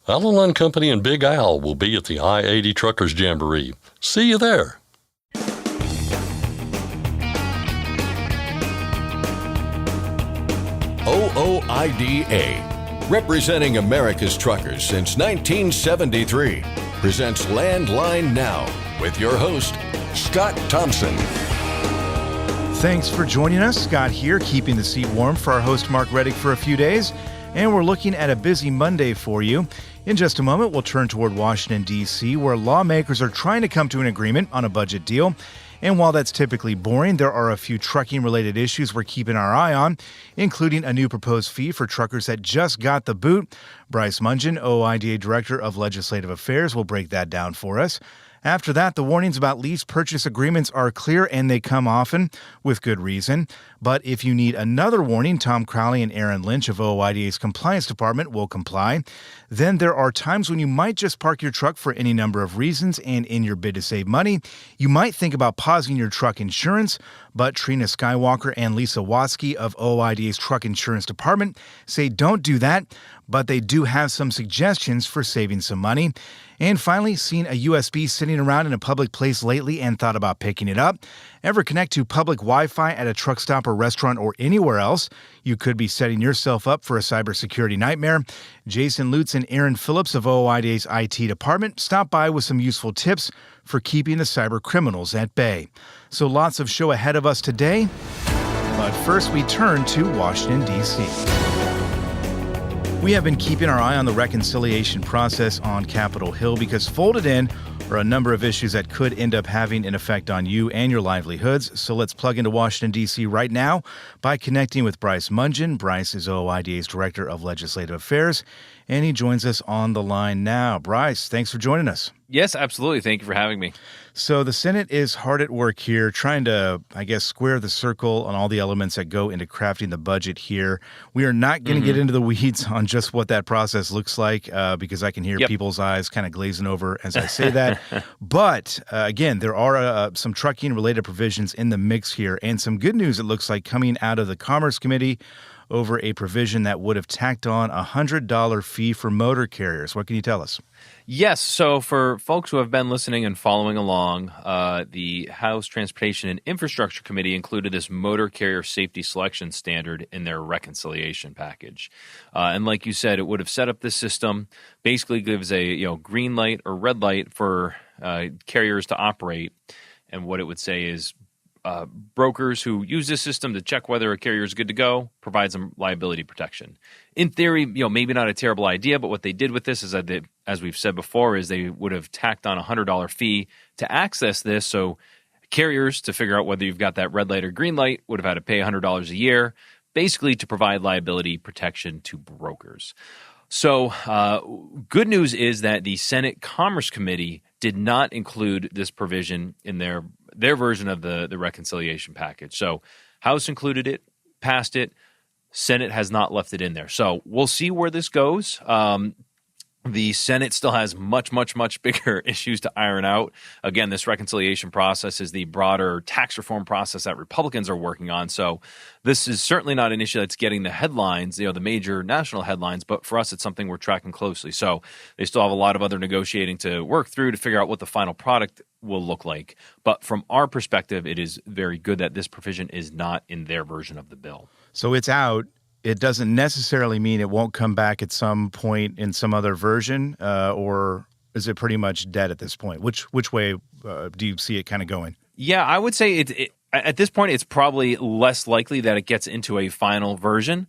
Allen Company and Big Al will be at the I-80 Truckers Jamboree. See you there. OOIDA, representing America's truckers since 1973, presents Landline Now with your host, Scott Thompson. Thanks for joining us. Scott here, keeping the seat warm for our host Mark Reddick for a few days. And we're looking at a busy Monday for you. In just a moment, we'll turn toward Washington, D.C., where lawmakers are trying to come to an agreement on a budget deal. And while that's typically boring, there are a few trucking-related issues we're keeping our eye on, including a new proposed fee for truckers that just got the boot. Bryce Mungen, OIDA Director of Legislative Affairs, will break that down for us. After that, the warnings about lease purchase agreements are clear, and they come often with good reason. But if you need another warning, Tom Crowley and Aaron Lynch of OIDA's Compliance Department will comply. Then there are times when you might just park your truck for any number of reasons, and in your bid to save money, you might think about pausing your truck insurance. But Trina Skywalker and Lisa Watsky of OIDA's Truck Insurance Department say don't do that, but they do have some suggestions for saving some money. And finally, seen a USB sitting around in a public place lately and thought about picking it up? Ever connect to public Wi-Fi at a truck stop or restaurant or anywhere else? You could be setting yourself up for a cybersecurity nightmare. Jason Lutz and Aaron Phillips of OIDA's IT department stopped by with some useful tips for keeping the cyber criminals at bay. So lots of show ahead of us today. But first, we turn to Washington, D.C. We have been keeping our eye on the reconciliation process on Capitol Hill because folded in are a number of issues that could end up having an effect on you and your livelihoods. So let's plug into Washington, D.C. right now by connecting with Bryce Mungen. Bryce is OIDA's Director of Legislative Affairs, and he joins us on the line now. Bryce, thanks for joining us. Yes, absolutely. Thank you for having me. So the Senate is hard at work here trying to, square the circle on all the elements that go into crafting the budget here. We are not going to get into the weeds on just what that process looks like because I can hear people's eyes kind of glazing over as I say that. But again, there are some trucking-related provisions in the mix here, and some good news, it looks like, coming out of the Commerce Committee over a provision that would have tacked on a $100 fee for motor carriers. What can you tell us? Yes. So for folks who have been listening and following along, the House Transportation and Infrastructure Committee included this motor carrier safety selection standard in their reconciliation package. And like you said, it would have set up this system, basically gives a green light or red light for carriers to operate. And what it would say is brokers who use this system to check whether a carrier is good to go provides them liability protection. In theory, maybe not a terrible idea, but what they did with this is that as we've said before, is they would have tacked on a $100 fee to access this. So carriers, to figure out whether you've got that red light or green light, would have had to pay $100 a year, basically to provide liability protection to brokers. So good news is that the Senate Commerce Committee did not include this provision in their version of the reconciliation package. So House included it, passed it. Senate has not left it in there. So we'll see where this goes. The Senate still has much, much, much bigger issues to iron out. Again, this reconciliation process is the broader tax reform process that Republicans are working on. So this is certainly not an issue that's getting the headlines, the major national headlines, but for us, it's something we're tracking closely. So they still have a lot of other negotiating to work through to figure out what the final product will look like. But from our perspective, it is very good that this provision is not in their version of the bill. So it's out. It doesn't necessarily mean it won't come back at some point in some other version, or is it pretty much dead at this point? Which way do you see it kind of going? Yeah, I would say it at this point, it's probably less likely that it gets into a final version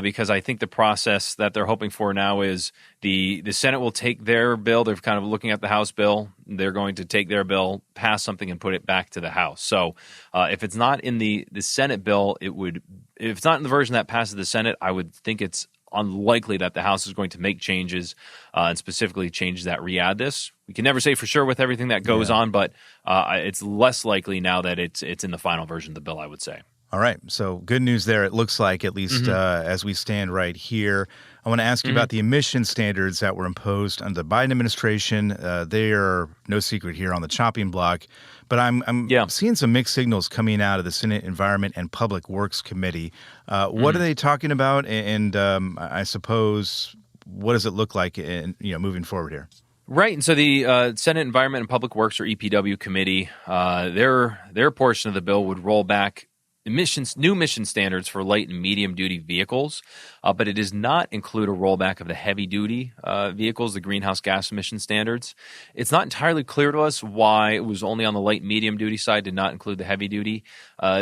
because I think the process that they're hoping for now is the Senate will take their bill. They're kind of looking at the House bill. They're going to take their bill, pass something, and put it back to the House. So if it's not in the Senate bill, if it's not in the version that passes the Senate, I would think it's unlikely that the House is going to make changes and specifically changes that re-add this. We can never say for sure with everything that goes on, but it's less likely now that it's in the final version of the bill, I would say. All right. So good news there, it looks like, at least as we stand right here. I want to ask you about the emission standards that were imposed under the Biden administration. They are no secret here on the chopping block. But I'm seeing some mixed signals coming out of the Senate Environment and Public Works Committee. What are they talking about? And I suppose what does it look like in, moving forward here? Right, and so the Senate Environment and Public Works, or EPW committee, their portion of the bill would roll back new emission standards for light and medium duty vehicles, but it does not include a rollback of the heavy duty vehicles, the greenhouse gas emission standards. It's not entirely clear to us why it was only on the light and medium duty side, did not include the heavy duty.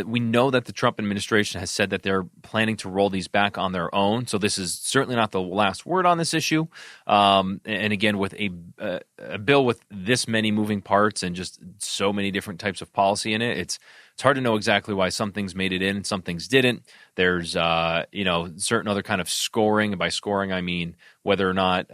We know that the Trump administration has said that they're planning to roll these back on their own, so this is certainly not the last word on this issue. And again, with a bill with this many moving parts and just so many different types of policy in it, it's hard to know exactly why some things made it in and some things didn't. There's, certain other kind of scoring. And by scoring, I mean whether or not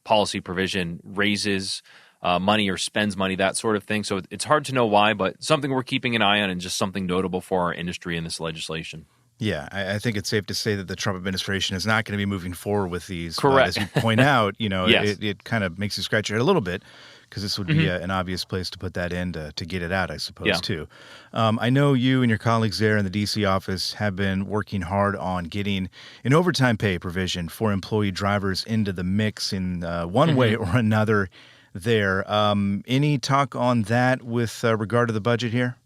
policy provision raises money or spends money, that sort of thing. So it's hard to know why, but something we're keeping an eye on and just something notable for our industry in this legislation. Yeah, I think it's safe to say that the Trump administration is not going to be moving forward with these. Correct. As you point out, Yes. it kind of makes you scratch your head a little bit, because this would be an obvious place to put that in to get it out, I suppose, too. I know you and your colleagues there in the D.C. office have been working hard on getting an overtime pay provision for employee drivers into the mix in one way or another there. Any talk on that with regard to the budget here?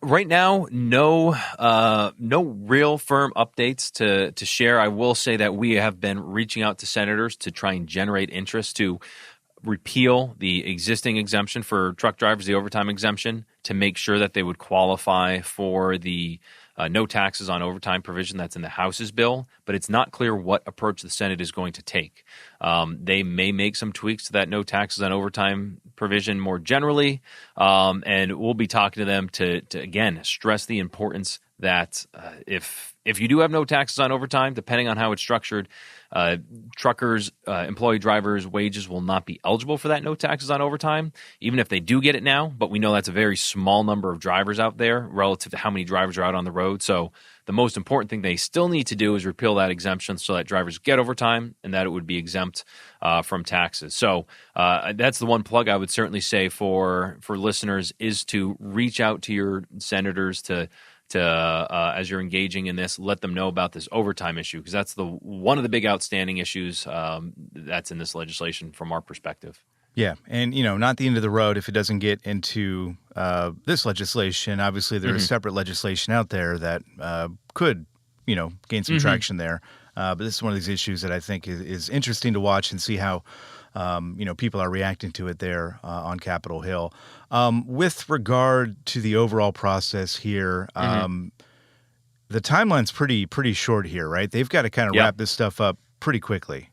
Right now, no real firm updates to share. I will say that we have been reaching out to senators to try and generate interest to repeal the existing exemption for truck drivers, the overtime exemption, to make sure that they would qualify for the no taxes on overtime provision that's in the House's bill, but it's not clear what approach the Senate is going to take. They may make some tweaks to that no taxes on overtime provision more generally, and we'll be talking to them to again stress the importance that if you do have no taxes on overtime, depending on how it's structured, truckers, employee drivers' wages will not be eligible for that no taxes on overtime, even if they do get it now. But we know that's a very small number of drivers out there relative to how many drivers are out on the road. So the most important thing they still need to do is repeal that exemption so that drivers get overtime and that it would be exempt from taxes. So that's the one plug I would certainly say for listeners is to reach out to your senators to as you're engaging in this, let them know about this overtime issue, because that's one of the big outstanding issues that's in this legislation from our perspective. Yeah, and not the end of the road if it doesn't get into this legislation. Obviously, there is separate legislation out there that could, gain some traction there. But this is one of these issues that I think is interesting to watch and see how people are reacting to it there on Capitol Hill. With regard to the overall process here, the timeline's pretty short here, right? They've got to kind of wrap this stuff up pretty quickly.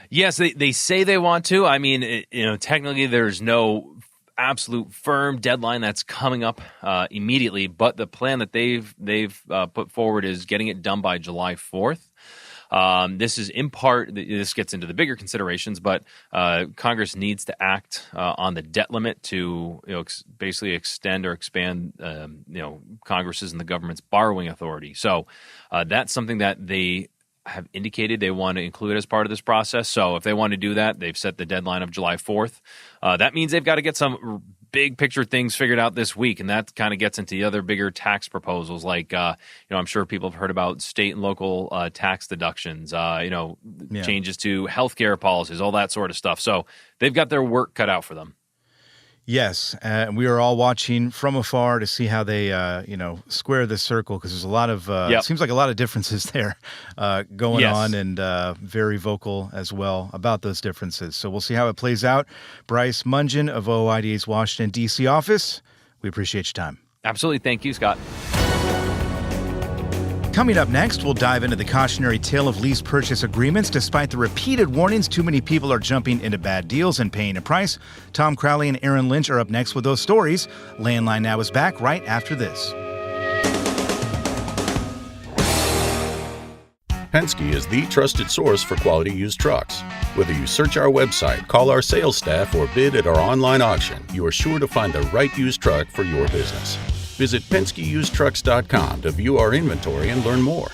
Yes, they say they want to. I mean, technically there's no absolute firm deadline that's coming up immediately, but the plan that they've put forward is getting it done by July 4th. This is in part, this gets into the bigger considerations, but Congress needs to act on the debt limit to basically extend or expand Congress's and the government's borrowing authority. So that's something that they have indicated they want to include as part of this process. So if they want to do that, they've set the deadline of July 4th. That means they've got to get some big picture things figured out this week, and that kind of gets into the other bigger tax proposals, like I'm sure people have heard about state and local tax deductions, changes to healthcare policies, all that sort of stuff. So they've got their work cut out for them. Yes, we are all watching from afar to see how they, square this circle, because there's a lot of, it seems like a lot of differences there going on, and very vocal as well about those differences. So we'll see how it plays out. Bryce Mungin of OIDA's Washington, D.C. office, we appreciate your time. Absolutely. Thank you, Scott. Coming up next, we'll dive into the cautionary tale of lease purchase agreements. Despite the repeated warnings, too many people are jumping into bad deals and paying a price. Tom Crowley and Aaron Lynch are up next with those stories. Landline Now is back right after this. Penske is the trusted source for quality used trucks. Whether you search our website, call our sales staff, or bid at our online auction, you are sure to find the right used truck for your business. Visit PenskeUsedTrucks.com to view our inventory and learn more.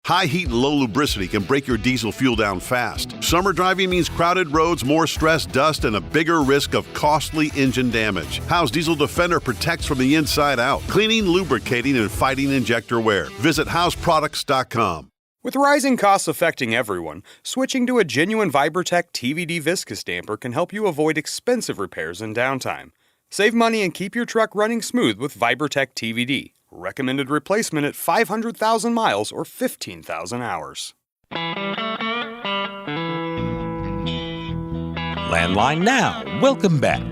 High heat and low lubricity can break your diesel fuel down fast. Summer driving means crowded roads, more stress, dust, and a bigger risk of costly engine damage. Howe's Diesel Defender protects from the inside out, cleaning, lubricating, and fighting injector wear. Visit Howe'sProducts.com. With rising costs affecting everyone, switching to a genuine Vibertech TVD viscous damper can help you avoid expensive repairs and downtime. Save money and keep your truck running smooth with Vibertech TVD. Recommended replacement at 500,000 miles or 15,000 hours. Landline now. Welcome back.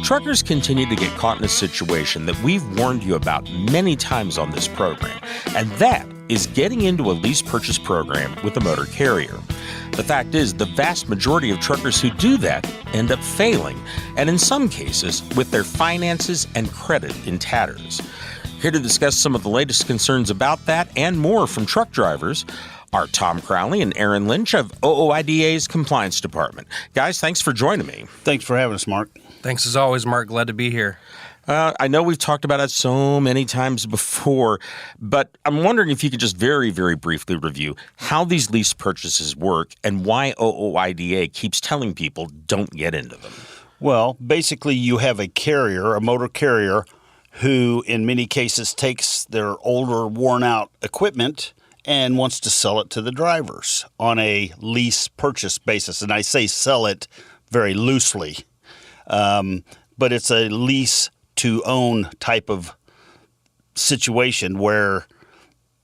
Truckers continue to get caught in a situation that we've warned you about many times on this program, and that is getting into a lease purchase program with a motor carrier. The fact is, the vast majority of truckers who do that end up failing, and in some cases, with their finances and credit in tatters. Here to discuss some of the latest concerns about that and more from truck drivers are Tom Crowley and Aaron Lynch of OOIDA's Compliance Department. Guys, thanks for joining me. Thanks for having us, Mark. Thanks as always, Mark. Glad to be here. I know we've talked about it so many times before, but I'm wondering if you could just very, very briefly review how these lease purchases work and why OOIDA keeps telling people don't get into them. Well, basically you have a carrier, a motor carrier, who in many cases takes their older, worn-out equipment and wants to sell it to the drivers on a lease purchase basis. And I say sell it very loosely, but it's a lease to own type of situation where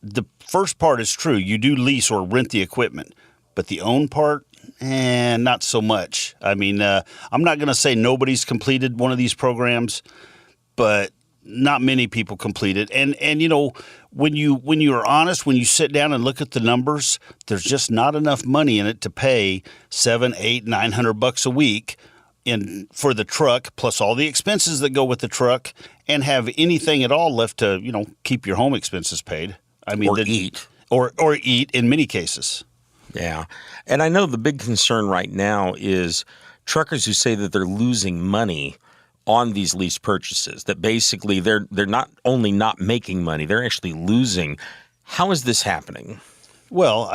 the first part is true. You do lease or rent the equipment, but the own part, not so much. I mean, I'm not going to say nobody's completed one of these programs, but not many people complete it. And you know, when you are honest, when you sit down and look at the numbers, there's just not enough money in it to pay $700, $800, $900 a week for the truck, plus all the expenses that go with the truck, and have anything at all left to, you know, keep your home expenses paid. I mean, eat. Or eat in many cases. Yeah. And I know the big concern right now is truckers who say that they're losing money on these lease purchases, that basically they're not only not making money, they're actually losing. How is this happening? Well,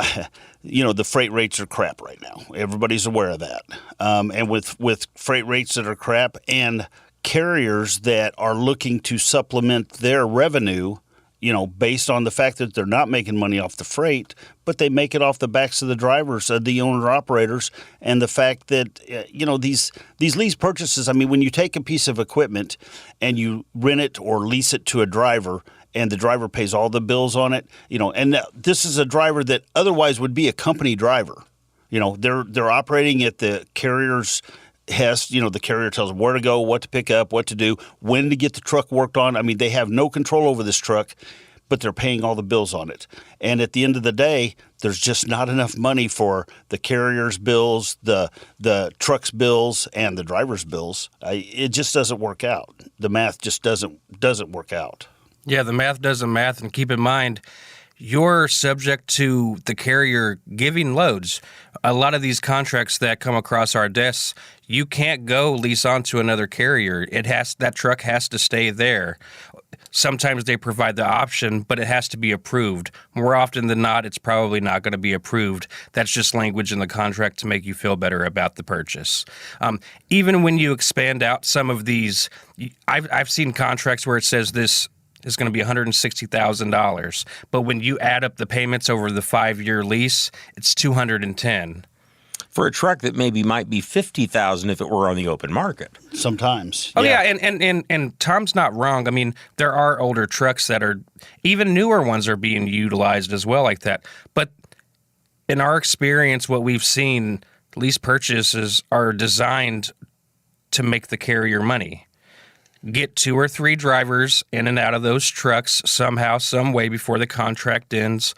you know, the freight rates are crap right now. Everybody's aware of that. And with freight rates that are crap and carriers that are looking to supplement their revenue, you know, based on the fact that they're not making money off the freight, but they make it off the backs of the drivers, the owner-operators, and the fact that, you know, these lease purchases, I mean, when you take a piece of equipment and you rent it or lease it to a driver, and the driver pays all the bills on it, you know, and this is a driver that otherwise would be a company driver. You know, they're operating at the carrier's hest. You know, the carrier tells them where to go, what to pick up, what to do, when to get the truck worked on. I mean, they have no control over this truck, but they're paying all the bills on it. And at the end of the day, there's just not enough money for the carrier's bills, the truck's bills, and the driver's bills. It just doesn't work out. The math just doesn't work out. Yeah, the math doesn't math, and keep in mind, you're subject to the carrier giving loads. A lot of these contracts that come across our desks, you can't go lease onto another carrier. That truck has to stay there. Sometimes they provide the option, but it has to be approved. More often than not, it's probably not going to be approved. That's just language in the contract to make you feel better about the purchase. Even when you expand out some of these, I've seen contracts where it says this is going to be $160,000. But when you add up the payments over the 5-year lease, it's $210,000. For a truck that maybe might be $50,000 if it were on the open market. Sometimes. Oh, yeah, and Tom's not wrong. I mean, there are older trucks that are, even newer ones are being utilized as well like that. But in our experience, what we've seen, lease purchases are designed to make the carrier money. Get 2 or 3 drivers in and out of those trucks somehow, some way before the contract ends.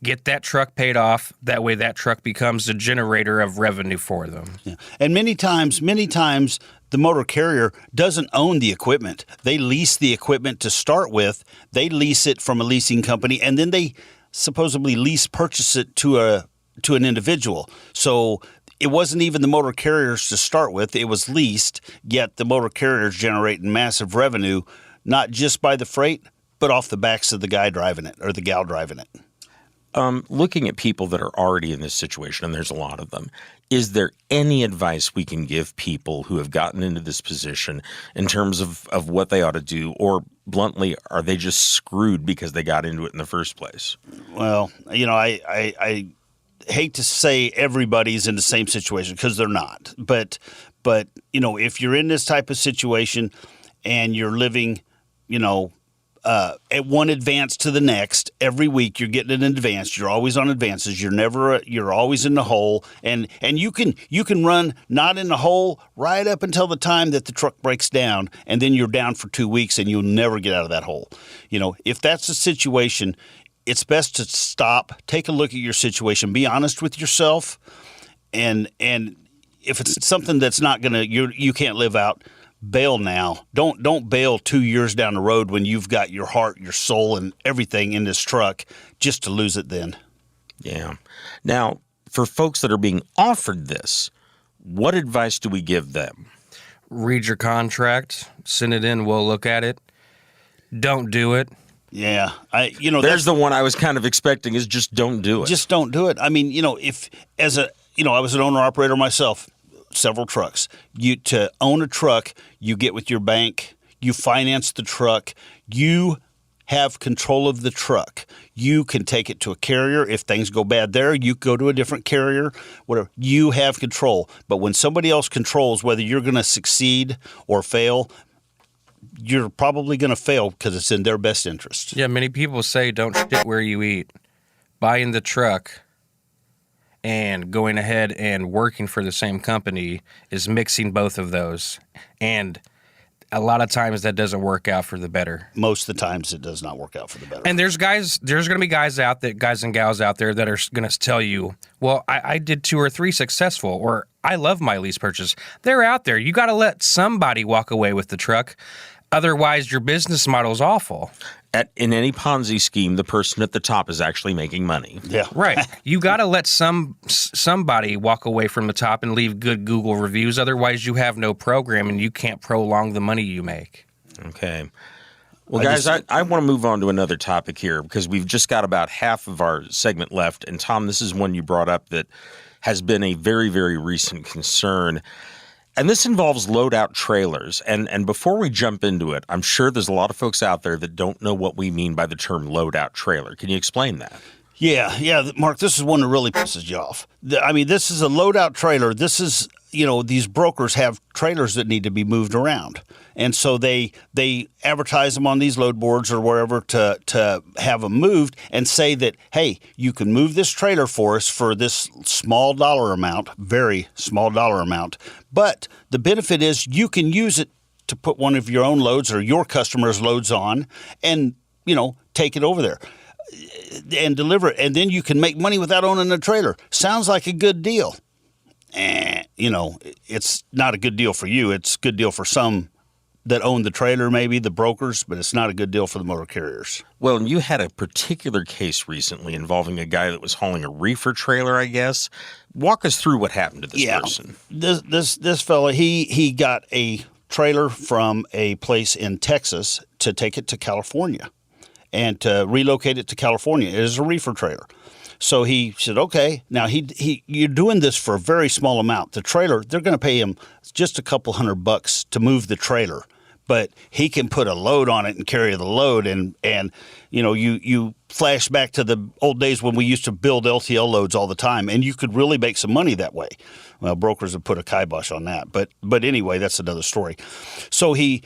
Get that truck paid off. That way that truck becomes a generator of revenue for them. Yeah. And many times, the motor carrier doesn't own the equipment. They lease the equipment to start with. They lease it from a leasing company, and then they supposedly lease purchase it to an individual. So it wasn't even the motor carriers to start with. It was leased, yet the motor carriers generating massive revenue, not just by the freight, but off the backs of the guy driving it or the gal driving it. Looking at people that are already in this situation, and there's a lot of them, is there any advice we can give people who have gotten into this position in terms of what they ought to do? Or bluntly, are they just screwed because they got into it in the first place? Well, I hate to say everybody's in the same situation because they're not. But if you're in this type of situation and you're living, at one advance to the next, every week you're getting an advance. You're always on advances. You're always in the hole, and you can run not in the hole right up until the time that the truck breaks down, and then you're down for 2 weeks and you'll never get out of that hole. If that's the situation, it's best to stop, take a look at your situation, be honest with yourself, and if it's something that's not you can't live out, bail now. Don't bail 2 years down the road when you've got your heart, your soul, and everything in this truck just to lose it then. Yeah. Now, for folks that are being offered this, what advice do we give them? Read your contract, send it in, we'll look at it. Don't do it. Yeah. There's the one I was kind of expecting is just don't do it. Just don't do it. I mean, if I was an owner operator myself, several trucks. To own a truck, you get with your bank, you finance the truck, you have control of the truck. You can take it to a carrier. If things go bad there, you go to a different carrier, whatever. You have control. But when somebody else controls whether you're going to succeed or fail, you're probably going to fail because it's in their best interest. Yeah, many people say don't shit where you eat. Buying the truck and going ahead and working for the same company is mixing both of those. And a lot of times that doesn't work out for the better. Most of the times it does not work out for the better. And there's going to be guys and gals out there that are going to tell you, well, I did 2 or 3 successful, or I love my lease purchase. They're out there. You got to let somebody walk away with the truck. Otherwise, your business model is awful. In any Ponzi scheme, the person at the top is actually making money. Yeah. Right. You got to let somebody walk away from the top and leave good Google reviews. Otherwise, you have no program and you can't prolong the money you make. Okay. Well, guys, I want to move on to another topic here because we've just got about half of our segment left. And, Tom, this is one you brought up that has been a very, very recent concern. And this involves loadout trailers. And before we jump into it, I'm sure there's a lot of folks out there that don't know what we mean by the term loadout trailer. Can you explain that? Yeah, Mark, this is one that really pisses you off. This is a loadout trailer. This is, these brokers have trailers that need to be moved around. And so they advertise them on these load boards or wherever to have them moved and say that, hey, you can move this trailer for us for this small dollar amount, very small dollar amount. But the benefit is you can use it to put one of your own loads or your customer's loads on and, take it over there and deliver it. And then you can make money without owning a trailer. Sounds like a good deal. It's not a good deal for you. It's a good deal for some that own the trailer, maybe the brokers, but it's not a good deal for the motor carriers. Well, and you had a particular case recently involving a guy that was hauling a reefer trailer, I guess. Walk us through what happened to this person. This fella, he got a trailer from a place in Texas to take it to California and to relocate it to California. It is a reefer trailer. So he said, okay, now you're doing this for a very small amount. The trailer, they're going to pay him just a couple $100 to move the trailer, but he can put a load on it and carry the load. And you flash back to the old days when we used to build LTL loads all the time, and you could really make some money that way. Well, brokers have put a kibosh on that, but anyway, that's another story. So he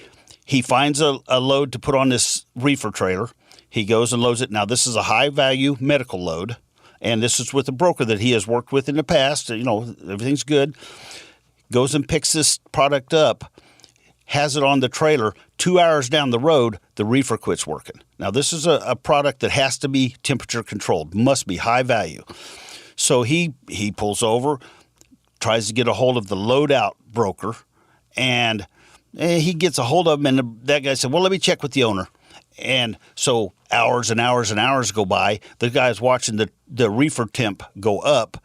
finds a load to put on this reefer trailer. He goes and loads it. Now, this is a high-value medical load. And this is with a broker that he has worked with in the past. Everything's good. Goes and picks this product up, has it on the trailer. 2 hours down the road, the reefer quits working. Now, this is a product that has to be temperature controlled, must be high value. So he pulls over, tries to get a hold of the loadout broker, and he gets a hold of him. And that guy said, well, let me check with the owner. And so hours and hours and hours go by. The guy's watching the reefer temp go up.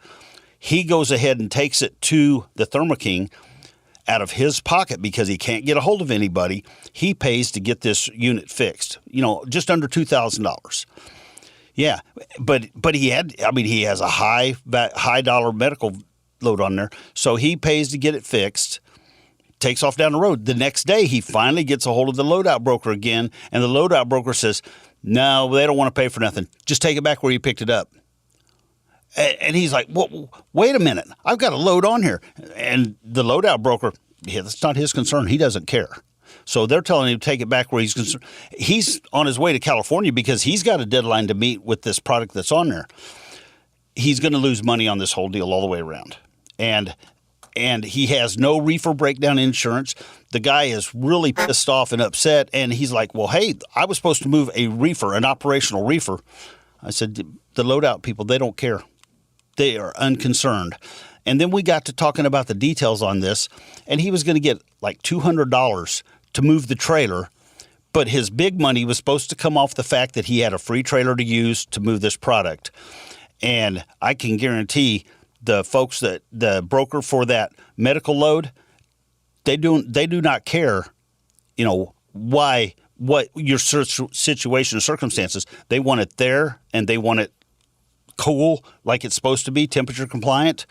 He goes ahead and takes it to the Thermo King out of his pocket because he can't get a hold of anybody. He pays to get this unit fixed, just under $2,000. Yeah, but he has a high dollar medical load on there, so he pays to get it fixed. Takes off down the road. The next day, he finally gets a hold of the loadout broker again, and the loadout broker says, "No, they don't want to pay for nothing. Just take it back where you picked it up." And he's like, "Well, wait a minute. I've got a load on here." And the loadout broker, that's not his concern. He doesn't care. So they're telling him to take it back where he's concerned. He's on his way to California because he's got a deadline to meet with this product that's on there. He's going to lose money on this whole deal all the way around. And he has no reefer breakdown insurance. The guy is really pissed off and upset, and he's like, "Well, hey, I was supposed to move a reefer, an operational reefer." I said, "The loadout people, they don't care. They are unconcerned." And then we got to talking about the details on this, and he was going to get like $200 to move the trailer, but his big money was supposed to come off the fact that he had a free trailer to use to move this product. And I can guarantee the folks that the broker for that medical load, they do not care, what your situation or circumstances. They want it there, and they want it cool, like it's supposed to be, temperature compliant.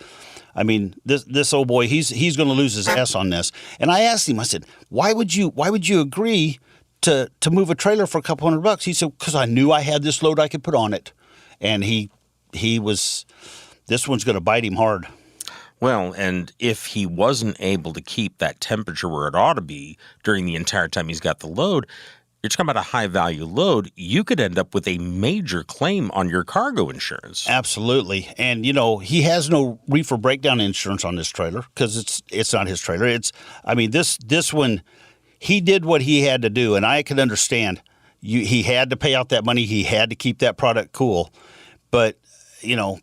I mean, this old boy, he's going to lose his ass on this. And I asked him, I said, why would you agree to move a trailer for a couple $100? He said, because I knew I had this load I could put on it. And this one's going to bite him hard. Well, and if he wasn't able to keep that temperature where it ought to be during the entire time he's got the load, you're talking about a high-value load, you could end up with a major claim on your cargo insurance. Absolutely. And, he has no reefer breakdown insurance on this trailer because it's not his trailer. This one, he did what he had to do, and I could understand. He had to pay out that money. He had to keep that product cool. But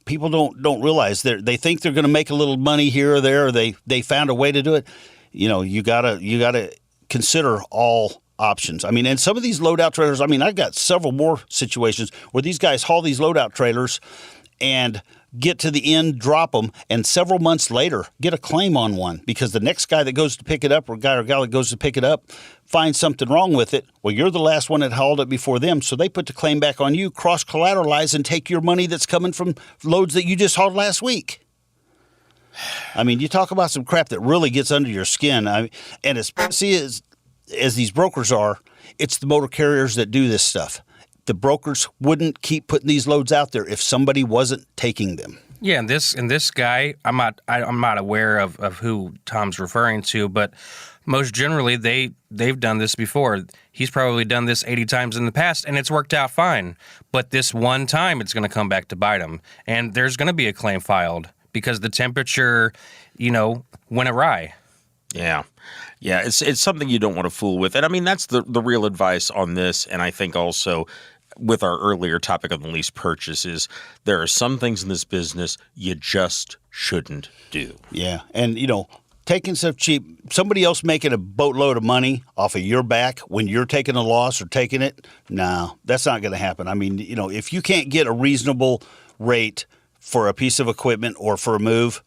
people don't realize they think they're going to make a little money here or there. Or they found a way to do it. You gotta consider all options. And some of these loadout trailers. I've got several more situations where these guys haul these loadout trailers and get to the end, drop them, and several months later get a claim on one because the next guy that goes to pick it up or guy or gal that goes to pick it up finds something wrong with it. Well, you're the last one that hauled it before them, so they put the claim back on you, cross-collateralize, and take your money that's coming from loads that you just hauled last week. You talk about some crap that really gets under your skin. And especially as these brokers are, it's the motor carriers that do this stuff. The brokers wouldn't keep putting these loads out there if somebody wasn't taking them. Yeah, and this guy, I'm not aware of who Tom's referring to, but most generally they've done this before. He's probably done this 80 times in the past, and it's worked out fine. But this one time, it's going to come back to bite him, and there's going to be a claim filed because the temperature, went awry. Yeah. Yeah, it's something you don't want to fool with. And that's the real advice on this. And I think also with our earlier topic on the lease purchase is there are some things in this business you just shouldn't do. Yeah. And, taking stuff cheap, somebody else making a boatload of money off of your back when you're taking a loss or taking it, no, that's not going to happen. If you can't get a reasonable rate for a piece of equipment or for a move,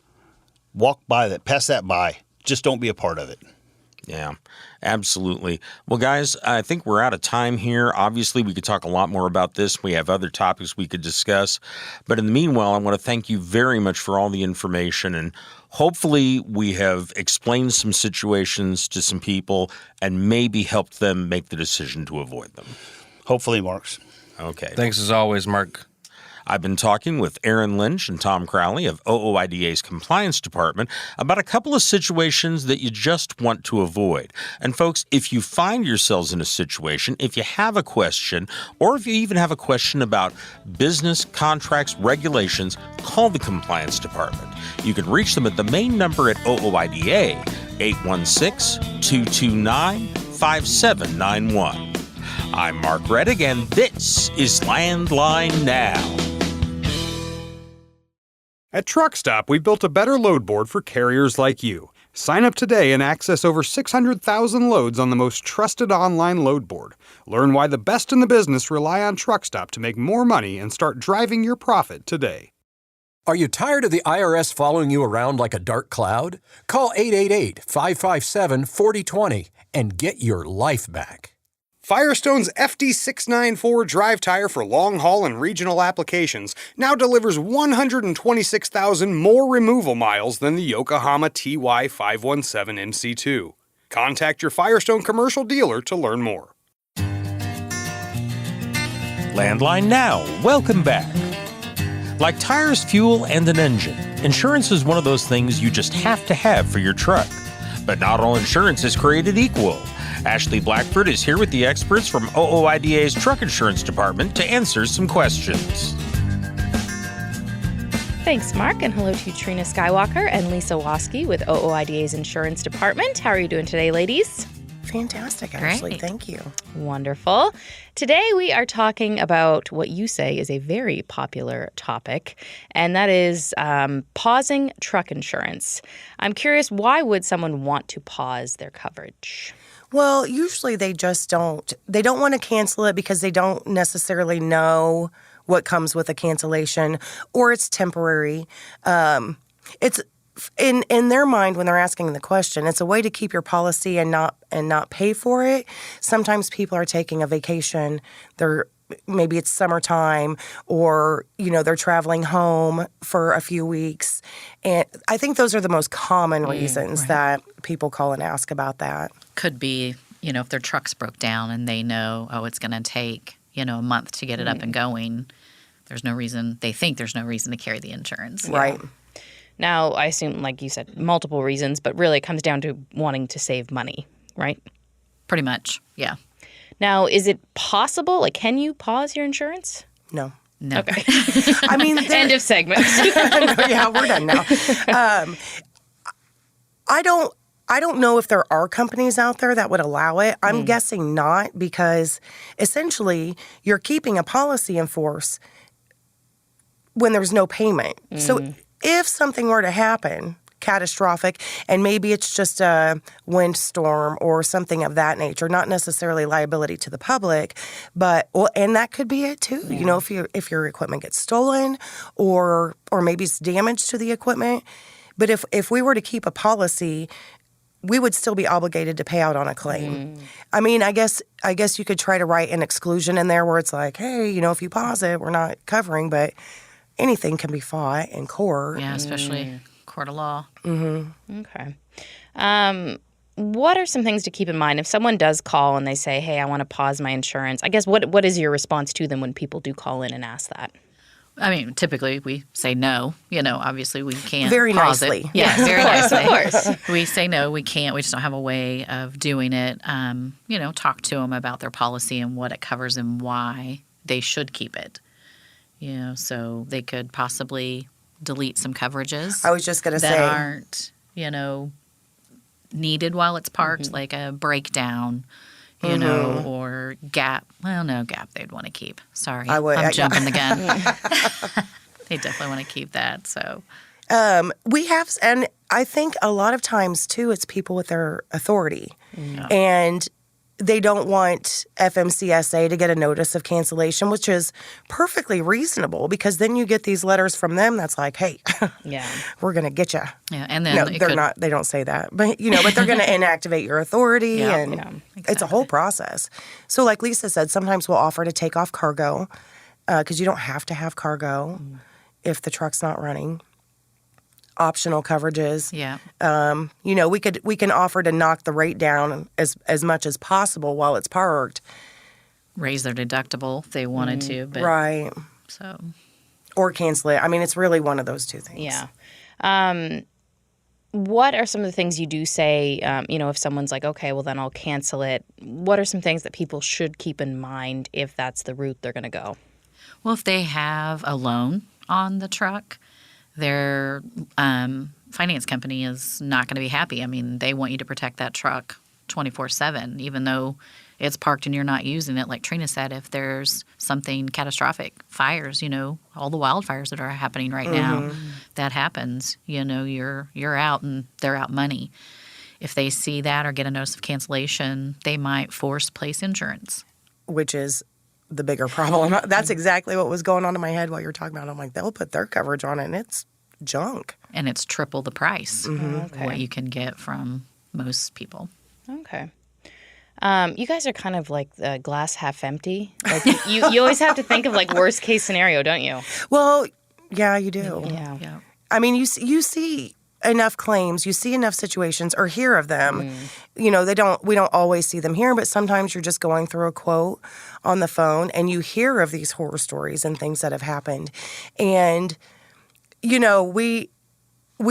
walk by that, pass that by. Just don't be a part of it. Yeah, absolutely. Well, guys, I think we're out of time here. Obviously, we could talk a lot more about this. We have other topics we could discuss. But in the meanwhile, I want to thank you very much for all the information. And hopefully we have explained some situations to some people and maybe helped them make the decision to avoid them. Hopefully, Marks. Okay. Thanks as always, Mark. I've been talking with Aaron Lynch and Tom Crowley of OOIDA's Compliance Department about a couple of situations that you just want to avoid. And folks, if you find yourselves in a situation, if you have a question, or if you even have a question about business, contracts, regulations, call the Compliance Department. You can reach them at the main number at OOIDA, 816-229-5791. I'm Mark Reddick, and this is Landline Now. At Truck Stop, we've built a better load board for carriers like you. Sign up today and access over 600,000 loads on the most trusted online load board. Learn why the best in the business rely on Truck Stop to make more money and start driving your profit today. Are you tired of the IRS following you around like a dark cloud? Call 888-557-4020 and get your life back. Firestone's FD694 drive tire for long haul and regional applications now delivers 126,000 more removal miles than the Yokohama TY517 MC2. Contact your Firestone commercial dealer to learn more. Landline now. Welcome back. Like tires, fuel, and an engine, insurance is one of those things you just have to have for your truck. But not all insurance is created equal. Ashley Blackford is here with the experts from OOIDA's Truck Insurance Department to answer some questions. Thanks, Mark, and hello to Trina Skywalker and Lisa Waskey with OOIDA's Insurance Department. How are you doing today, ladies? Fantastic, Ashley. Great. Thank you. Wonderful. Today we are talking about what you say is a very popular topic, and that is pausing truck insurance. I'm curious, why would someone want to pause their coverage? Well, usually they just don't. They don't want to cancel it because they don't necessarily know what comes with a cancellation, or it's temporary. It's in their mind when they're asking the question, it's a way to keep your policy and not pay for it. Sometimes people are taking a vacation. Maybe it's summertime, or they're traveling home for a few weeks, and I think those are the most common reasons that people call and ask about that. Could be, if their truck's broke down and they know, it's going to take a month to get it up and going. They think there's no reason to carry the insurance. Right. Now, I assume, like you said, multiple reasons, but really it comes down to wanting to save money, right? Pretty much, yeah. Now, is it possible? Can you pause your insurance? No. Okay. I mean, end of segment. Yeah, we're done now. I don't know if there are companies out there that would allow it. I'm guessing not, because essentially you're keeping a policy in force when there's no payment. So if something were to happen, catastrophic, and maybe it's just a windstorm or something of that nature, not necessarily liability to the public, and that could be it too. If your equipment gets stolen or maybe it's damage to the equipment. But if we were to keep a policy, we would still be obligated to pay out on a claim. I mean, I guess you could try to write an exclusion in there where it's like, hey, if you pause it, we're not covering, but anything can be fought in court. Yeah, especially court of law. Mm-hmm. Okay. What are some things to keep in mind if someone does call and they say, hey, I want to pause my insurance? I guess what is your response to them when people do call in and ask that? I mean, typically we say no. Obviously we can't very pause nicely. It. Yeah, very nicely. Of course. We say no, we can't. We just don't have a way of doing it. Talk to them about their policy and what it covers and why they should keep it. So they could possibly delete some coverages. I was just going to say. That aren't, needed while it's parked, like a breakdown, or gap. Well, no, gap they'd want to keep. Sorry. I'm jumping the gun. They definitely want to keep that, so. We have, and I think a lot of times, too, it's people with their authority. Yeah. And they don't want FMCSA to get a notice of cancellation, which is perfectly reasonable, because then you get these letters from them that's like, hey, we're going to get you. Yeah, and then they don't say that, but but they're going to inactivate your authority, exactly. It's a whole process. So like Lisa said, sometimes we'll offer to take off cargo, because you don't have to have cargo if the truck's not running. Optional coverages. Yeah. We can offer to knock the rate down as much as possible while it's parked. Raise their deductible if they wanted to, but right. So. Or cancel it. I mean, it's really one of those two things. Yeah. What are some of the things you do say, if someone's like, okay, well then I'll cancel it. What are some things that people should keep in mind if that's the route they're going to go? Well, if they have a loan on the truck, their finance company is not going to be happy. I mean, they want you to protect that truck 24/7, even though it's parked and you're not using it. Like Trina said, if there's something catastrophic, fires, all the wildfires that are happening right now, that happens, you're out and they're out money. If they see that or get a notice of cancellation, they might force place insurance. Which is the bigger problem. That's exactly what was going on in my head while you were talking about it. I'm like, they'll put their coverage on it, and it's junk. And it's triple the price of what you can get from most people. Okay. You guys are kind of like the glass half empty. Like you always have to think of like worst case scenario, don't you? Well, yeah, you do. Yeah. I mean, you see enough claims, you see enough situations or hear of them. You know, we don't always see them here, but sometimes you're just going through a quote on the phone and you hear of these horror stories and things that have happened. And, you know, we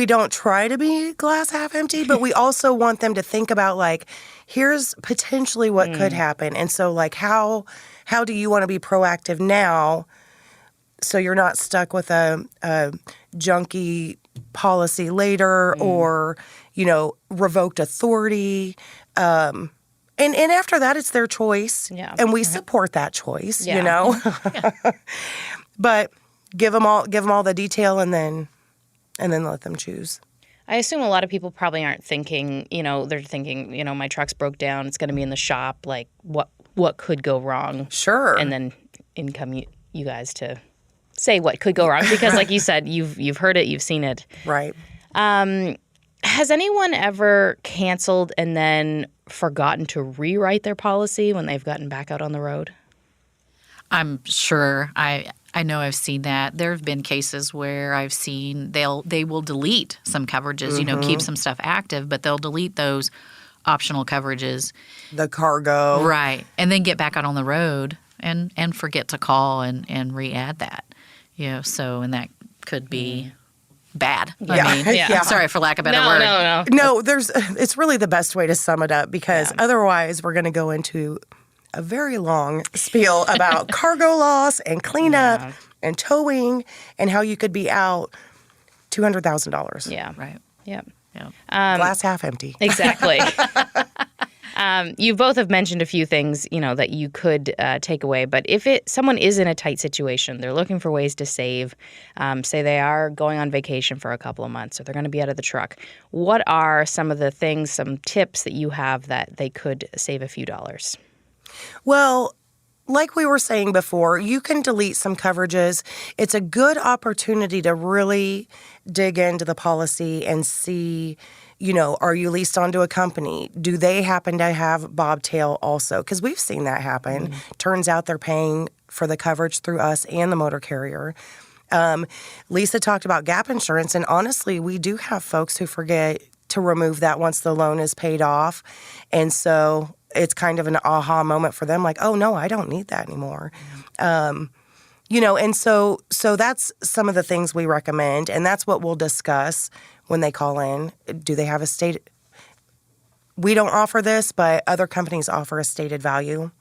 don't try to be glass half empty, but we also want them to think about like, here's potentially what could happen. And so like, how do you want to be proactive now so you're not stuck with a junky policy later or, you know, revoked authority. And after that, it's their choice. Yeah. And we support that choice, Yeah. you know. But give them all the detail and then let them choose. I assume a lot of people probably aren't thinking, you know, they're thinking, you know, my truck's broke down, it's going to be in the shop, like what could go wrong? Sure. And then in come you guys to say what could go wrong because like you said, you've heard it, you've seen it. Right. Has anyone ever canceled and then forgotten to rewrite their policy when they've gotten back out on the road? I'm sure. I know I've seen that. There have been cases where I've seen they will delete some coverages, you know, keep some stuff active, but they'll delete those optional coverages. The cargo. Right. And then get back out on the road and forget to call and re-add that. You know, so and that could be bad. I mean, Yeah. sorry for lack of a better word. No, it's really the best way to sum it up because otherwise we're going to go into a very long spiel about cargo loss and cleanup and towing and how you could be out $200,000. Yeah. Right. Yep. Glass half empty. Exactly. You both have mentioned a few things, you know, that you could take away. But if someone is in a tight situation, they're looking for ways to save, say they are going on vacation for a couple of months or they're going to be out of the truck, what are some of the things, some tips that you have that they could save a few dollars? Well, like we were saying before, you can delete some coverages. It's a good opportunity to really dig into the policy and see, you know, are you leased onto a company? Do they happen to have bobtail also? Because we've seen that happen. Turns out they're paying for the coverage through us and the motor carrier. Lisa talked about gap insurance, and honestly, we do have folks who forget to remove that once the loan is paid off. And so it's kind of an aha moment for them, like, oh, no, I don't need that anymore. You know, and so that's some of the things we recommend, and that's what we'll discuss when they call in. Do they have a state? We don't offer this, but other companies offer a stated value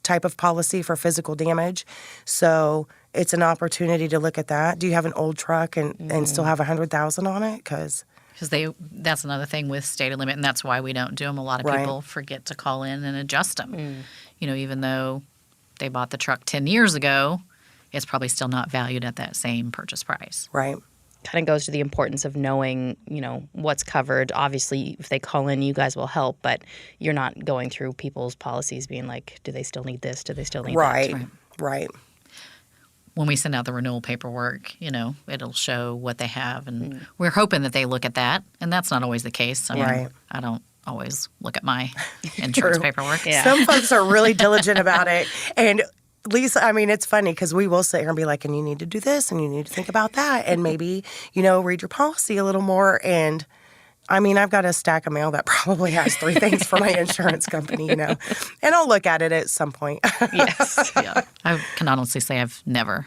type of policy for physical damage. So it's an opportunity to look at that. Do you have an old truck and still have $100,000 on it? Because that's another thing with stated limit, and that's why we don't do them. A lot of people forget to call in and adjust them. You know, even though they bought the truck 10 years ago, it's probably still not valued at that same purchase price. Right. Kind of goes to the importance of knowing, you know, what's covered. Obviously, if they call in, you guys will help, but you're not going through people's policies being like, do they still need this? Do they still need that? Right. When we send out the renewal paperwork, you know, it'll show what they have, and we're hoping that they look at that, and that's not always the case. I mean, I don't always look at my insurance paperwork. Yeah. Some folks are really diligent about it, and Lisa, I mean, it's funny because we will sit here and be like, and you need to do this, and you need to think about that, and maybe, you know, read your policy a little more. And I mean, I've got a stack of mail that probably has 3 things for my insurance company, you know, and I'll look at it at some point. Yes. Yeah. I can honestly say I've never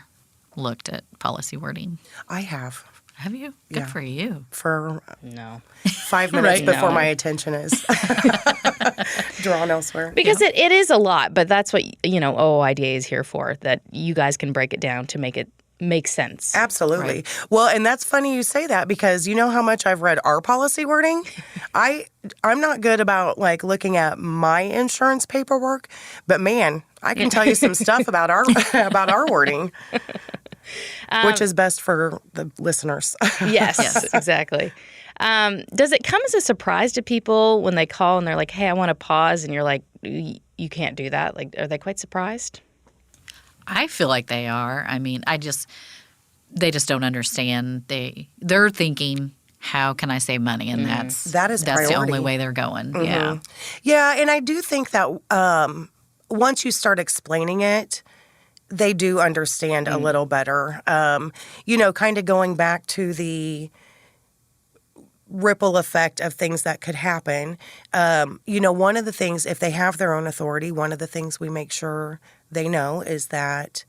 looked at policy wording. I have. Have you? Good for you. For No. 5 minutes before my attention is drawn elsewhere. Because it is a lot, but that's what, you know, OOIDA is here for, that you guys can break it down to make it make sense. Absolutely. Right. Well, and that's funny you say that because you know how much I've read our policy wording? I'm not good about like looking at my insurance paperwork, but man, I can tell you some stuff about our wording. Which is best for the listeners. Yes, exactly. Does it come as a surprise to people when they call and they're like, hey, I want to pause, and you're like, you can't do that? Like, are they quite surprised? I feel like they are. I mean, they just don't understand. They're thinking how can I save money? And that's is the priority. only way they're going. Yeah. Yeah, and I do think that once you start explaining it, they do understand a little better. Kind of going back to the ripple effect of things that could happen. One of the things, if they have their own authority, one of the things we make sure they know is that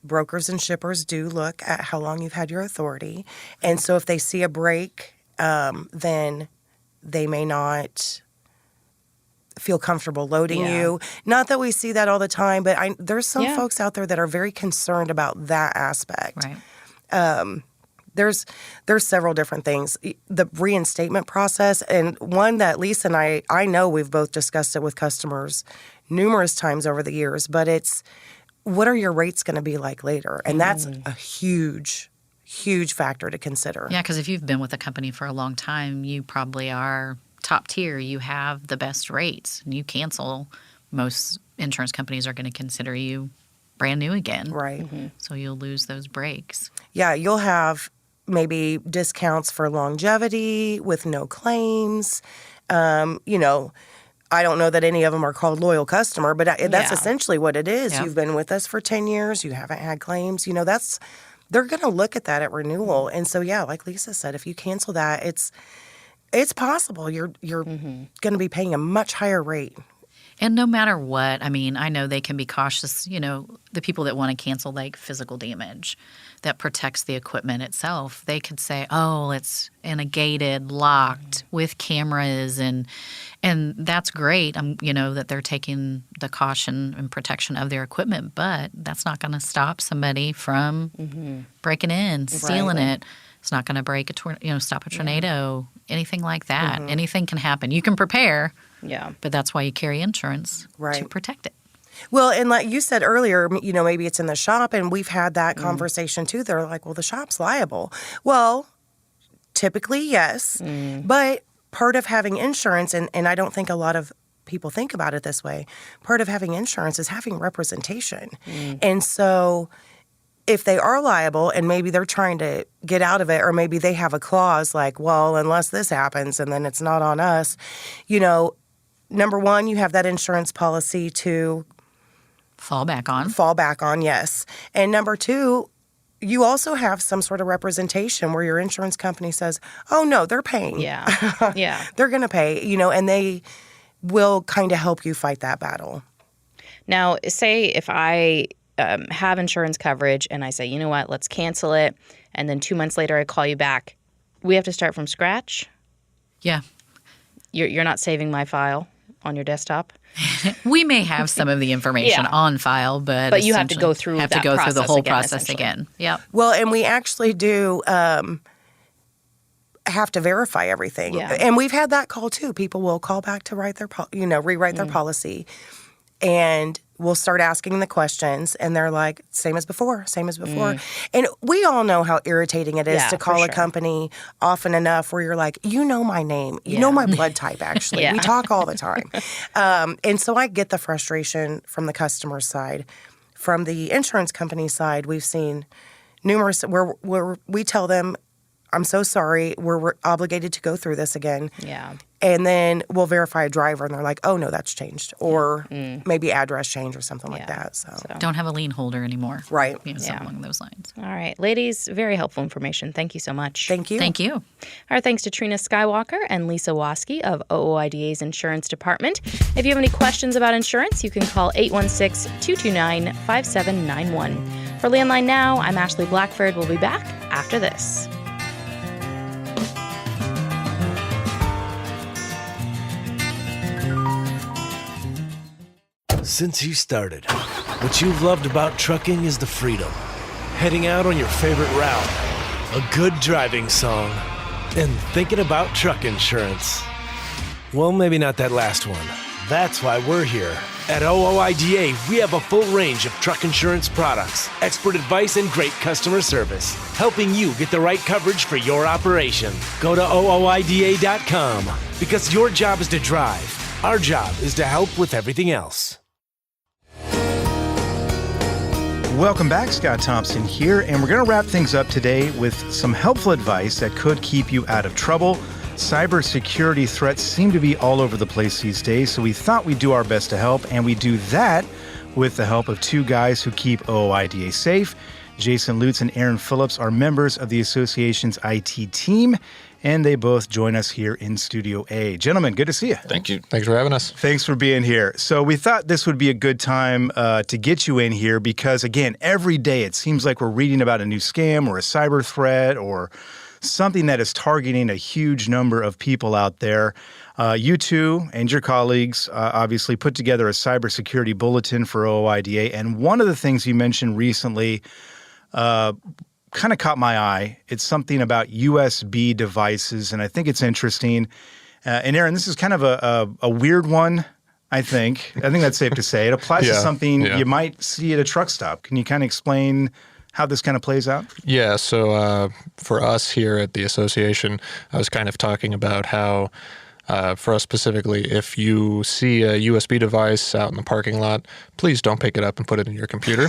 brokers and shippers do look at how long you've had your authority. And so if they see a break, then they may not feel comfortable loading you. Not that we see that all the time, but there's some folks out there that are very concerned about that aspect. Right. There's several different things. The reinstatement process, and one that Lisa and I know we've both discussed it with customers numerous times over the years, but it's what are your rates going to be like later? And that's a huge factor to consider. Yeah, because if you've been with a company for a long time, you probably are top tier. You have the best rates. And you cancel, most insurance companies are going to consider you brand new again. Right. So you'll lose those breaks. Yeah, you'll have maybe discounts for longevity with no claims. I don't know that any of them are called loyal customer, but that's essentially what it is. You've been with us for 10 years. You haven't had claims. They're going to look at that at renewal. And so, like Lisa said, if you cancel that, it's possible you're going to be paying a much higher rate. And no matter what, I mean, I know they can be cautious, the people that want to cancel like physical damage that protects the equipment itself. They could say, oh, it's in a gated, locked with cameras and that's great, that they're taking the caution and protection of their equipment, but that's not going to stop somebody from breaking in, stealing it. It's not going to break stop a tornado, anything like that. Anything can happen. You can prepare. Yeah. But that's why you carry insurance to protect it. Well, and like you said earlier, maybe it's in the shop, and we've had that conversation too. They're like, well, the shop's liable. Well, typically, yes. But part of having insurance, and I don't think a lot of people think about it this way, part of having insurance is having representation. And so if they are liable and maybe they're trying to get out of it, or maybe they have a clause like, well, unless this happens and then it's not on us, number one, you have that insurance policy to fall back on, yes. And number two, you also have some sort of representation where your insurance company says, oh, no, they're paying. Yeah. Yeah. They're going to pay, and they will kind of help you fight that battle. Now, say if I have insurance coverage and I say, you know what, let's cancel it. And then 2 months later, I call you back. We have to start from scratch? Yeah. You're not saving my file on your desktop? We may have some of the information on file, but you have to go through the whole process again. Yep. Well, and we actually do have to verify everything. Yeah. And we've had that call too. People will call back to write their rewrite their policy. And we'll start asking the questions, and they're like, same as before. And we all know how irritating it is to call a company often enough where you're like, you know my name. You know my blood type, actually. We talk all the time. And so I get the frustration from the customer side. From the insurance company side, we've seen numerous where we tell them, I'm so sorry, we're obligated to go through this again. Yeah. And then we'll verify a driver, and they're like, oh, no, that's changed. Or maybe address change or something like that. So don't have a lien holder anymore. Right. Something along those lines. All right. Ladies, very helpful information. Thank you so much. Thank you. Thank you. Our thanks to Trina Skywalker and Lisa Waske of OOIDA's Insurance Department. If you have any questions about insurance, you can call 816-229-5791. For Landline Now, I'm Ashley Blackford. We'll be back after this. Since you started, what you've loved about trucking is the freedom. Heading out on your favorite route, a good driving song, and thinking about truck insurance. Well, maybe not that last one. That's why we're here. At OOIDA, we have a full range of truck insurance products, expert advice, and great customer service, helping you get the right coverage for your operation. Go to OOIDA.com, because your job is to drive. Our job is to help with everything else. Welcome back. Scott Thompson here, and we're going to wrap things up today with some helpful advice that could keep you out of trouble. Cybersecurity threats seem to be all over the place these days, so we thought we'd do our best to help, and we do that with the help of two guys who keep OOIDA safe. Jason Lutz and Aaron Phillips are members of the association's IT team, and they both join us here in Studio A. Gentlemen, good to see you. Thank you. Thanks for having us. Thanks for being here. So we thought this would be a good time to get you in here because, again, every day it seems like we're reading about a new scam or a cyber threat or something that is targeting a huge number of people out there. You two and your colleagues obviously put together a cybersecurity bulletin for OOIDA, and one of the things you mentioned recently kind of caught my eye. It's something about USB devices, and I think it's interesting. And Aaron, this is kind of a weird one, I think. I think that's safe to say. It applies to something you might see at a truck stop. Can you kind of explain how this kind of plays out? Yeah, so for us here at the association, I was kind of talking about how for us specifically, if you see a USB device out in the parking lot, please don't pick it up and put it in your computer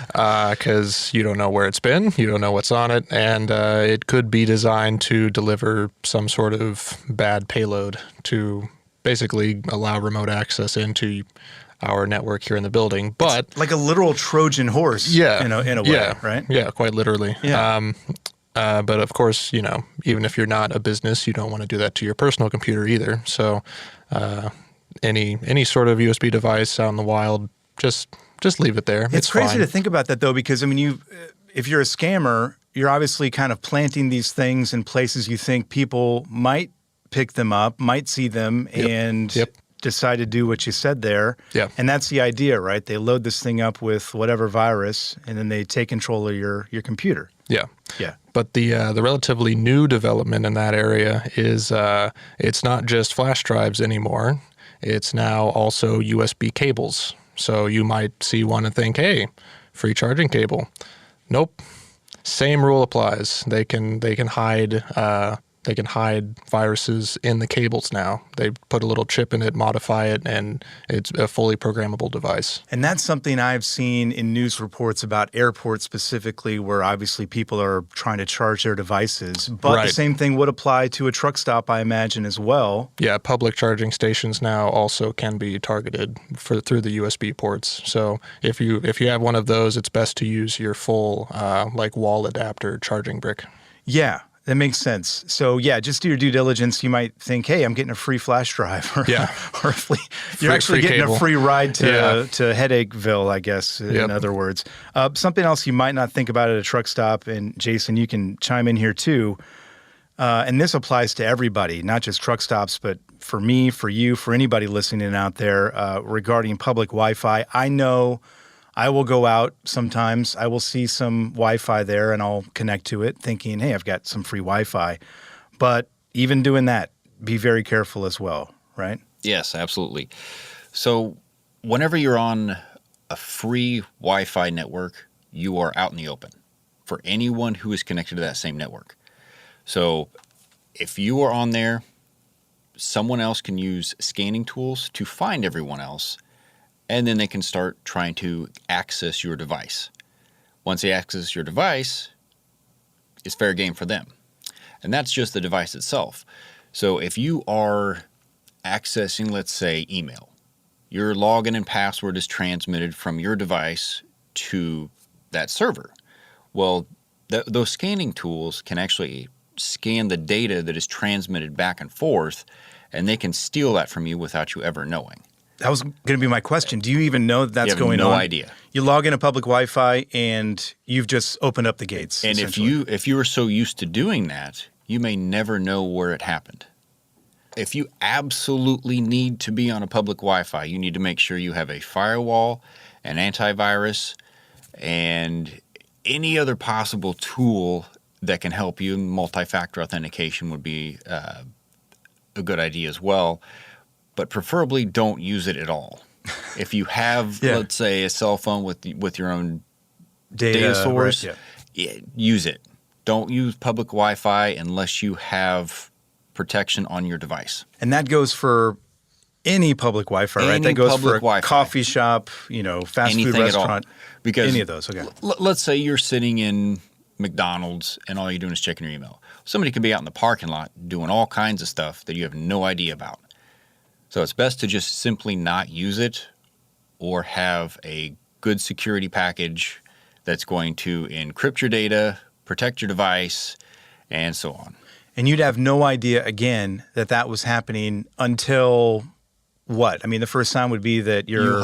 because you don't know where it's been, you don't know what's on it, and it could be designed to deliver some sort of bad payload to basically allow remote access into our network here in the building. But it's like a literal Trojan horse in a way, right? Yeah, quite literally. Yeah. But of course, even if you're not a business, you don't want to do that to your personal computer either. So any sort of USB device out in the wild, just leave it there. It's crazy fine. to think about that, though, because, I mean, if you're a scammer, you're obviously kind of planting these things in places you think people might pick them up, might see them, and decide to do what you said there. Yeah. And that's the idea, right? They load this thing up with whatever virus, and then they take control of your computer. Yeah. Yeah. But the relatively new development in that area is it's not just flash drives anymore. It's now also USB cables. So you might see one and think, hey, free charging cable. Nope. Same rule applies. They can hide viruses in the cables now. They put a little chip in it, modify it, and it's a fully programmable device. And that's something I've seen in news reports about airports specifically, where obviously people are trying to charge their devices. But the same thing would apply to a truck stop, I imagine, as well. Yeah, public charging stations now also can be targeted through the USB ports. So if you have one of those, it's best to use your full wall adapter charging brick. Yeah. That makes sense. So, just do your due diligence. You might think, hey, I'm getting a free flash drive. Or you're actually getting cable. A free ride to Headacheville, I guess, in other words. Something else you might not think about at a truck stop, and Jason, you can chime in here too, and this applies to everybody, not just truck stops, but for me, for you, for anybody listening out there regarding public Wi-Fi. I know I will go out sometimes. I will see some Wi-Fi there and I'll connect to it thinking, hey, I've got some free Wi-Fi. But even doing that, be very careful as well, right? Yes, absolutely. So whenever you're on a free Wi-Fi network, you are out in the open for anyone who is connected to that same network. So if you are on there, someone else can use scanning tools to find everyone else, and then they can start trying to access your device. Once they access your device, it's fair game for them. And that's just the device itself. So if you are accessing, let's say, email, your login and password is transmitted from your device to that server. Well, those scanning tools can actually scan the data that is transmitted back and forth, and they can steal that from you without you ever knowing. That was going to be my question. Do you even know that's going on? No idea. You log into public Wi-Fi and you've just opened up the gates. And if you are so used to doing that, you may never know where it happened. If you absolutely need to be on a public Wi-Fi, you need to make sure you have a firewall, an antivirus, and any other possible tool that can help you. Multi-factor authentication would be a good idea as well. But preferably don't use it at all. If you have, let's say, a cell phone with your own data source, use it. Don't use public Wi-Fi unless you have protection on your device. And that goes for Any public Wi-Fi, right? Any That goes public for a Wi-Fi. coffee shop, fast Anything food at all. restaurant. Because any of those, okay. Let's say you're sitting in McDonald's and all you're doing is checking your email. Somebody could be out in the parking lot doing all kinds of stuff that you have no idea about. So it's best to just simply not use it or have a good security package that's going to encrypt your data, protect your device, and so on. And you'd have no idea, again, that was happening until what? I mean, the first sign would be that you're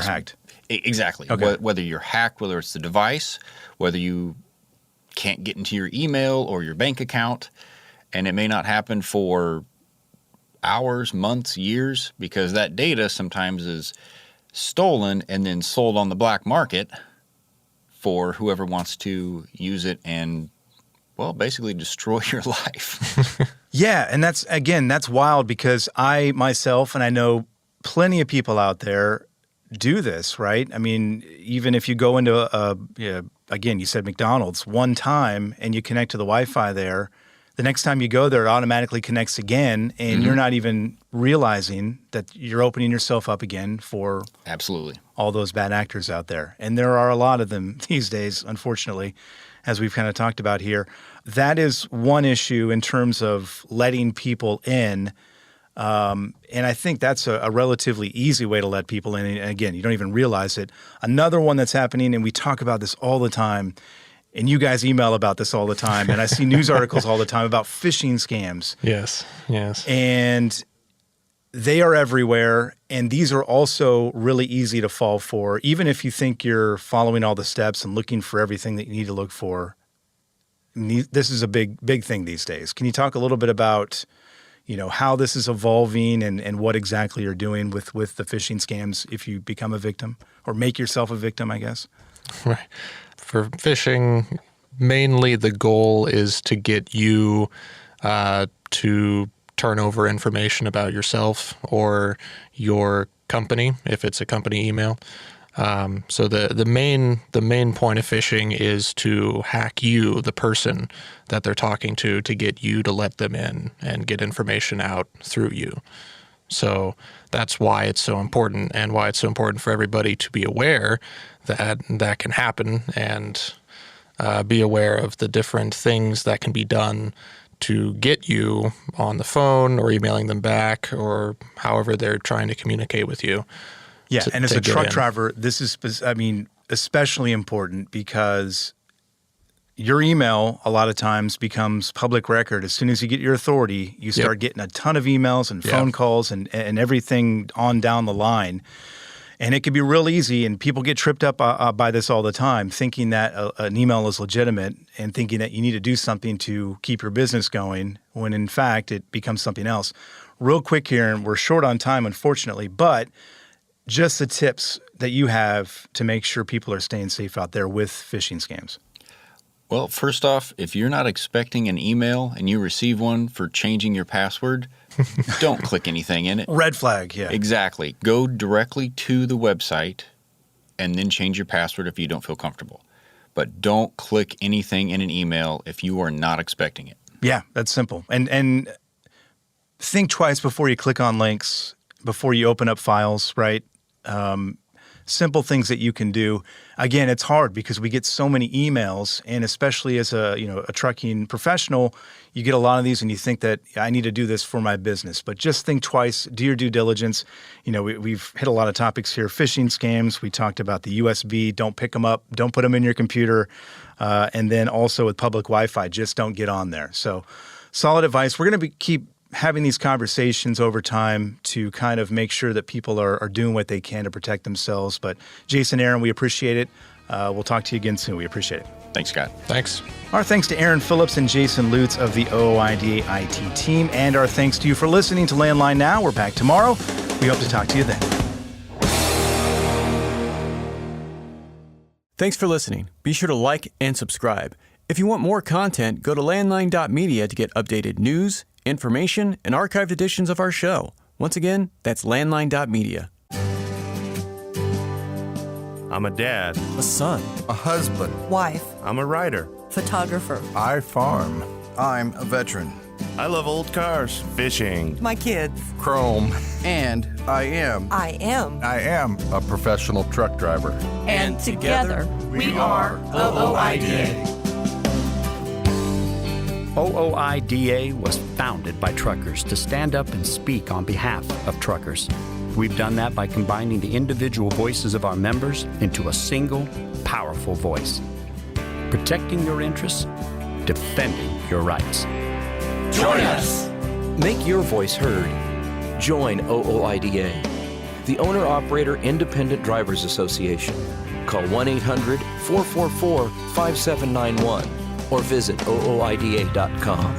hacked. Exactly. Okay. Whether you're hacked, whether it's the device, whether you can't get into your email or your bank account, and it may not happen for hours, months, years, because that data sometimes is stolen and then sold on the black market for whoever wants to use it and, well, basically destroy your life. Yeah, and that's wild because I myself, and I know plenty of people out there, do this, right? I mean, even if you go into again, you said McDonald's one time and you connect to the Wi-Fi there, the next time you go there, it automatically connects again, and you're not even realizing that you're opening yourself up again for absolutely all those bad actors out there. And there are a lot of them these days, unfortunately, as we've kind of talked about here. That is one issue in terms of letting people in. And I think that's a relatively easy way to let people in. And again, you don't even realize it. Another one that's happening, and we talk about this all the time, and you guys email about this all the time, and I see news articles all the time about phishing scams. Yes. And they are everywhere, and these are also really easy to fall for. Even if you think you're following all the steps and looking for everything that you need to look for, this is a big thing these days. Can you talk a little bit about how this is evolving and what exactly you're doing with the phishing scams if you become a victim or make yourself a victim, I guess? Right. For phishing, mainly the goal is to get you to turn over information about yourself or your company, if it's a company email. So the main point of phishing is to hack you, the person that they're talking to get you to let them in and get information out through you. So that's why it's so important, and why it's so important for everybody to be aware that can happen, and be aware of the different things that can be done to get you on the phone or emailing them back or however they're trying to communicate with you. Yeah, and as a truck driver, this is, especially important because your email a lot of times becomes public record. As soon as you get your authority, you start getting a ton of emails and phone calls and everything on down the line. And it can be real easy, and people get tripped up by this all the time, thinking that an email is legitimate and thinking that you need to do something to keep your business going, when in fact it becomes something else. Real quick here, and we're short on time, unfortunately, but just the tips that you have to make sure people are staying safe out there with phishing scams. Well, first off, if you're not expecting an email and you receive one for changing your password, don't click anything in it. Red flag, yeah. Exactly. Go directly to the website and then change your password if you don't feel comfortable. But don't click anything in an email if you are not expecting it. Yeah, that's simple. And think twice before you click on links, before you open up files, right? Simple things that you can do. Again, it's hard because we get so many emails, and especially as a trucking professional, you get a lot of these and you think that I need to do this for my business. But just think twice, do your due diligence. We've hit a lot of topics here. Phishing scams, we talked about the USB, don't pick them up, don't put them in your computer. And then also with public Wi-Fi, just don't get on there. So solid advice. We're going to keep having these conversations over time to kind of make sure that people are doing what they can to protect themselves. But Jason, Aaron, we appreciate it. We'll talk to you again soon. We appreciate it. Thanks, Scott. Thanks. Our thanks to Aaron Phillips and Jason Lutz of the OOIDA IT team. And our thanks to you for listening to Landline Now. We're back tomorrow. We hope to talk to you then. Thanks for listening. Be sure to like and subscribe. If you want more content, go to landline.media to get updated news, information, and archived editions of our show. Once again, that's landline.media. I'm a dad, a son, a husband, wife, I'm a writer, photographer. I farm. I'm a veteran. I love old cars, fishing, my kids, chrome. And I am a professional truck driver. And together we are OOIDA. OOIDA was founded by truckers to stand up and speak on behalf of truckers. We've done that by combining the individual voices of our members into a single, powerful voice. Protecting your interests, defending your rights. Join us! Make your voice heard. Join OOIDA, the Owner-Operator Independent Drivers Association. Call 1-800-444-5791 or visit OOIDA.com.